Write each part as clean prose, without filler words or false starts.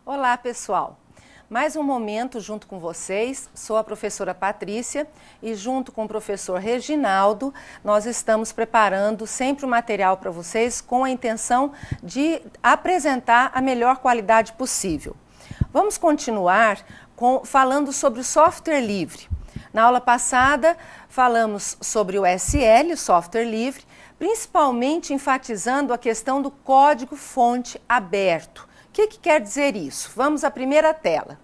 Olá, pessoal! Mais um momento junto com vocês, sou a professora Patrícia e junto com o professor Reginaldo, nós estamos preparando sempre o material para vocês com a intenção de apresentar a melhor qualidade possível. Vamos continuar falando sobre o software livre. Na aula passada, falamos sobre o SL, o software livre, principalmente enfatizando a questão do código-fonte aberto. O que quer dizer isso? Vamos à primeira tela.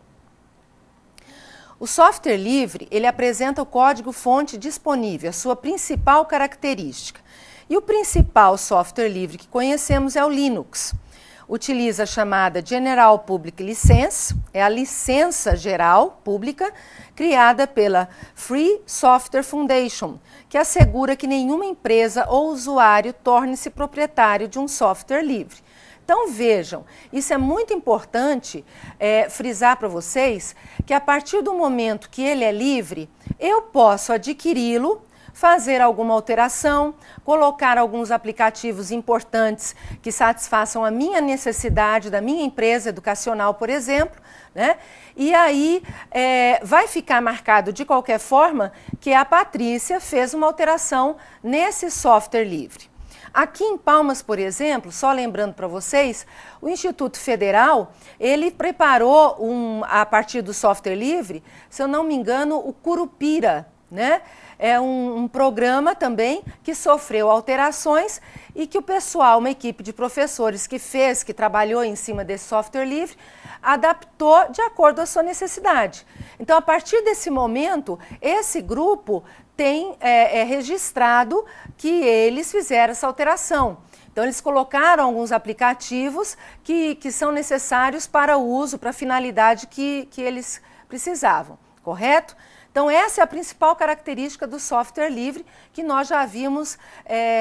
O software livre, ele apresenta o código-fonte disponível, a sua principal característica. E o principal software livre que conhecemos é o Linux. Utiliza a chamada General Public License, é a licença geral pública criada pela Free Software Foundation, que assegura que nenhuma empresa ou usuário torne-se proprietário de um software livre. Então vejam, isso é muito importante frisar para vocês que a partir do momento que ele é livre, eu posso adquiri-lo, fazer alguma alteração, colocar alguns aplicativos importantes que satisfaçam a minha necessidade da minha empresa educacional, por exemplo, né? E aí vai ficar marcado de qualquer forma que a Patrícia fez uma alteração nesse software livre. Aqui em Palmas, por exemplo, só lembrando para vocês, o Instituto Federal, ele preparou, a partir do software livre, se eu não me engano, o Curupira, né? É um programa também que sofreu alterações e que o pessoal, uma equipe de professores que trabalhou em cima desse software livre, adaptou de acordo à sua necessidade. Então, a partir desse momento, esse grupo tem registrado que eles fizeram essa alteração. Então, eles colocaram alguns aplicativos que são necessários para o uso, para a finalidade que eles precisavam, correto? Então, essa é a principal característica do software livre que nós já havíamos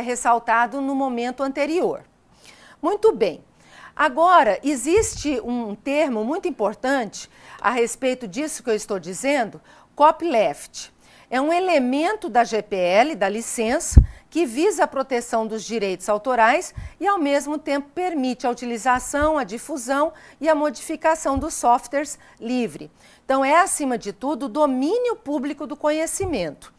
ressaltado no momento anterior. Muito bem. Agora, existe um termo muito importante a respeito disso que eu estou dizendo, copyleft. É um elemento da GPL, da licença, que visa a proteção dos direitos autorais e, ao mesmo tempo, permite a utilização, a difusão e a modificação dos softwares livre. Então, é, acima de tudo, o domínio público do conhecimento.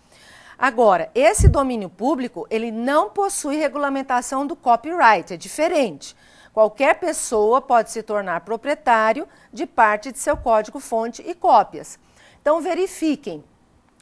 Agora, esse domínio público, ele não possui regulamentação do copyright, é diferente. Qualquer pessoa pode se tornar proprietário de parte de seu código-fonte e cópias. Então, verifiquem.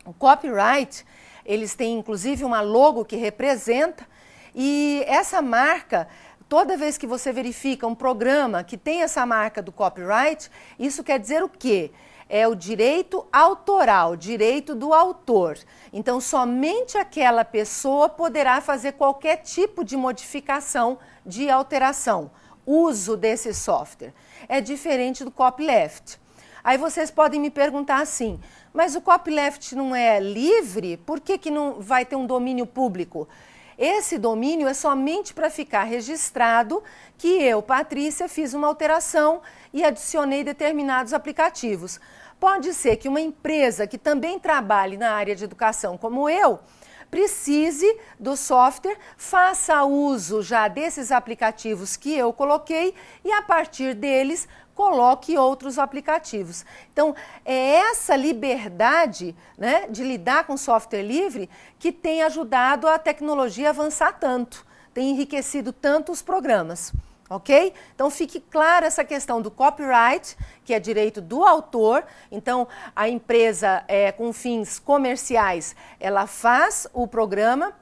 O copyright, eles têm inclusive uma logo que representa e essa marca, toda vez que você verifica um programa que tem essa marca do copyright, isso quer dizer o quê? É o direito autoral, direito do autor. Então, somente aquela pessoa poderá fazer qualquer tipo de modificação, de alteração, uso desse software. É diferente do copyleft. Aí vocês podem me perguntar assim, mas o copyleft não é livre? Por que não vai ter um domínio público? Esse domínio é somente para ficar registrado que eu, Patrícia, fiz uma alteração e adicionei determinados aplicativos. Pode ser que uma empresa que também trabalhe na área de educação como eu, precise do software, faça uso já desses aplicativos que eu coloquei e a partir deles coloque outros aplicativos. Então, é essa liberdade, né, de lidar com software livre que tem ajudado a tecnologia a avançar tanto, tem enriquecido tanto os programas, ok? Então, fique clara essa questão do copyright, que é direito do autor. Então, a empresa com fins comerciais, ela faz o programa,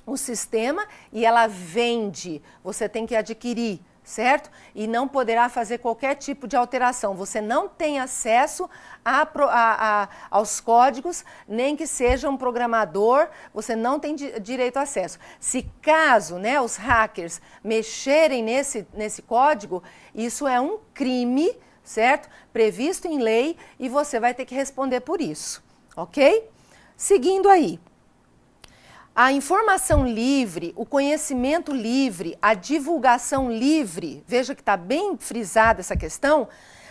o sistema e ela vende. Você tem que adquirir, certo? E não poderá fazer qualquer tipo de alteração. Você não tem acesso aos códigos, nem que seja um programador, você não tem direito a acesso. Se caso, né, os hackers mexerem nesse código, isso é um crime, certo? Previsto em lei e você vai ter que responder por isso, ok? Seguindo aí. A informação livre, o conhecimento livre, a divulgação livre, veja que está bem frisada essa questão,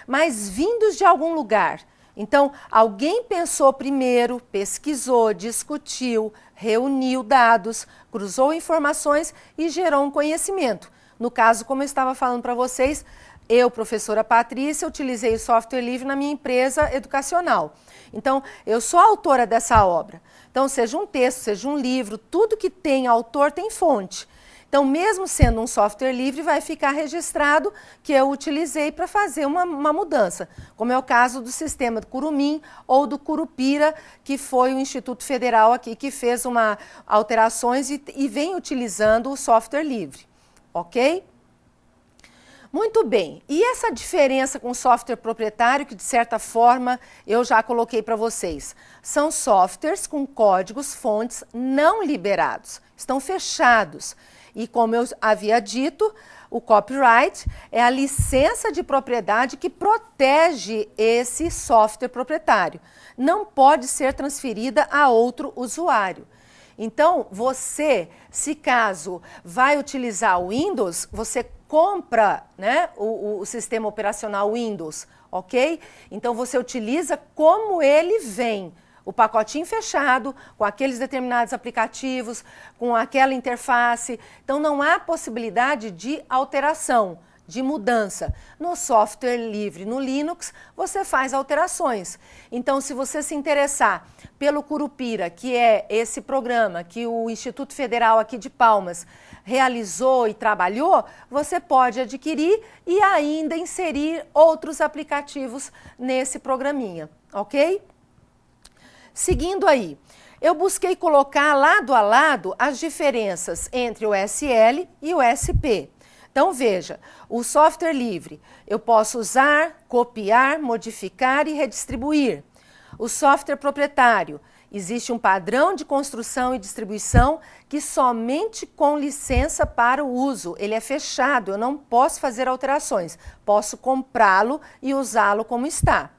mas vindos de algum lugar. Então, alguém pensou primeiro, pesquisou, discutiu, reuniu dados, cruzou informações e gerou um conhecimento. No caso, como eu estava falando para vocês, Eu, professora Patrícia, utilizei o software livre na minha empresa educacional. Então, eu sou a autora dessa obra. Então, seja um texto, seja um livro, tudo que tem autor tem fonte. Então, mesmo sendo um software livre, vai ficar registrado que eu utilizei para fazer uma mudança, como é o caso do sistema do Curumim ou do Curupira, que foi o Instituto Federal aqui que fez alterações e vem utilizando o software livre, ok? Muito bem, e essa diferença com o software proprietário, que de certa forma eu já coloquei para vocês, são softwares com códigos fontes não liberados, estão fechados. E como eu havia dito, o copyright é a licença de propriedade que protege esse software proprietário. Não pode ser transferida a outro usuário. Então, você, se caso vai utilizar o Windows, você compra, né, o sistema operacional Windows, ok? Então, você utiliza como ele vem. O pacotinho fechado, com aqueles determinados aplicativos, com aquela interface. Então, não há possibilidade de alteração, de mudança. No software livre, no Linux, você faz alterações. Então, se você se interessar pelo Curupira, que é esse programa que o Instituto Federal aqui de Palmas realizou e trabalhou, você pode adquirir e ainda inserir outros aplicativos nesse programinha, ok? Seguindo aí, eu busquei colocar lado a lado as diferenças entre o SL e o SP. Então, veja, o software livre eu posso usar, copiar, modificar e redistribuir. O software proprietário, existe um padrão de construção e distribuição que somente com licença para o uso. Ele é fechado, eu não posso fazer alterações, posso comprá-lo e usá-lo como está.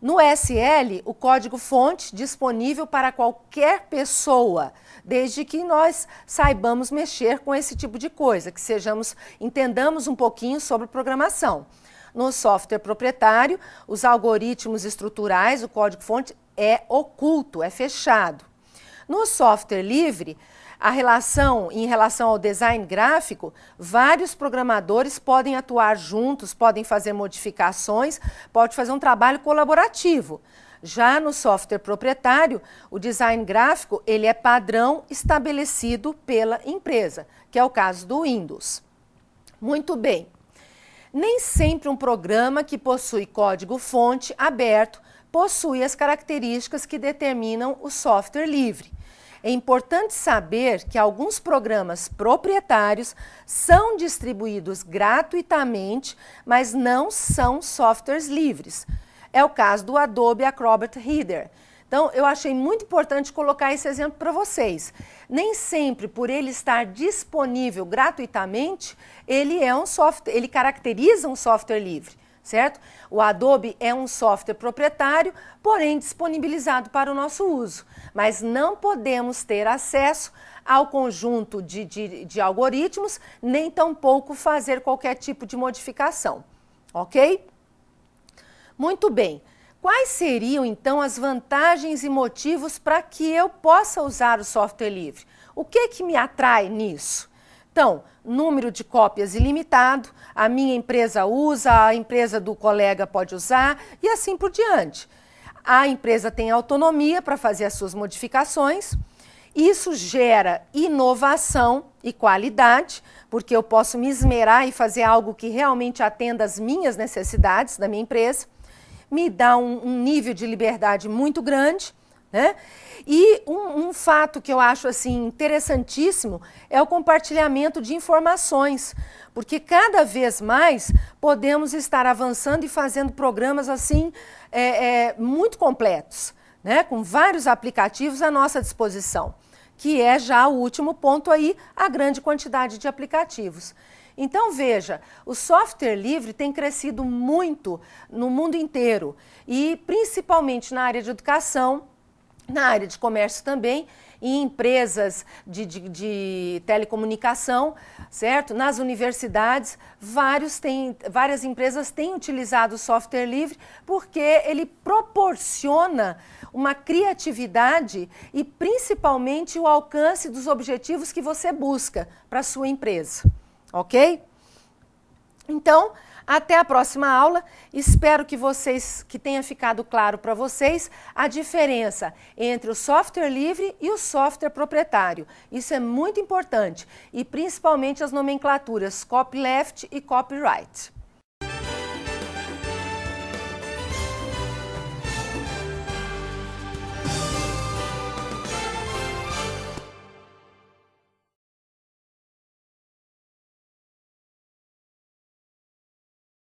No SL, o código-fonte disponível para qualquer pessoa, desde que nós saibamos mexer com esse tipo de coisa, que entendamos um pouquinho sobre programação. No software proprietário, os algoritmos estruturais, o código-fonte é oculto, é fechado. No software livre, em relação ao design gráfico, vários programadores podem atuar juntos, podem fazer modificações, pode fazer um trabalho colaborativo. Já no software proprietário, o design gráfico ele é padrão estabelecido pela empresa, que é o caso do Windows. Muito bem. Nem sempre um programa que possui código-fonte aberto possui as características que determinam o software livre. É importante saber que alguns programas proprietários são distribuídos gratuitamente, mas não são softwares livres. É o caso do Adobe Acrobat Reader. Então, eu achei muito importante colocar esse exemplo para vocês. Nem sempre, por ele estar disponível gratuitamente, ele caracteriza um software livre, certo? O Adobe é um software proprietário, porém disponibilizado para o nosso uso. Mas não podemos ter acesso ao conjunto de algoritmos, nem tampouco fazer qualquer tipo de modificação, ok? Muito bem. Quais seriam, então, as vantagens e motivos para que eu possa usar o software livre? O que me atrai nisso? Então, número de cópias ilimitado, a minha empresa usa, a empresa do colega pode usar e assim por diante. A empresa tem autonomia para fazer as suas modificações. Isso gera inovação e qualidade, porque eu posso me esmerar e fazer algo que realmente atenda às minhas necessidades da minha empresa. Me dá um nível de liberdade muito grande, né? E um fato que eu acho assim interessantíssimo é o compartilhamento de informações, porque cada vez mais podemos estar avançando e fazendo programas assim muito completos, né? Com vários aplicativos à nossa disposição, que é já o último ponto aí, a grande quantidade de aplicativos. Então, veja, o software livre tem crescido muito no mundo inteiro e principalmente na área de educação, na área de comércio também, em empresas de telecomunicação, certo? Nas universidades, várias empresas têm utilizado o software livre porque ele proporciona uma criatividade e principalmente o alcance dos objetivos que você busca para a sua empresa. Ok? Então, até a próxima aula. Espero que tenha ficado claro para vocês a diferença entre o software livre e o software proprietário. Isso é muito importante, e principalmente as nomenclaturas copyleft e copyright.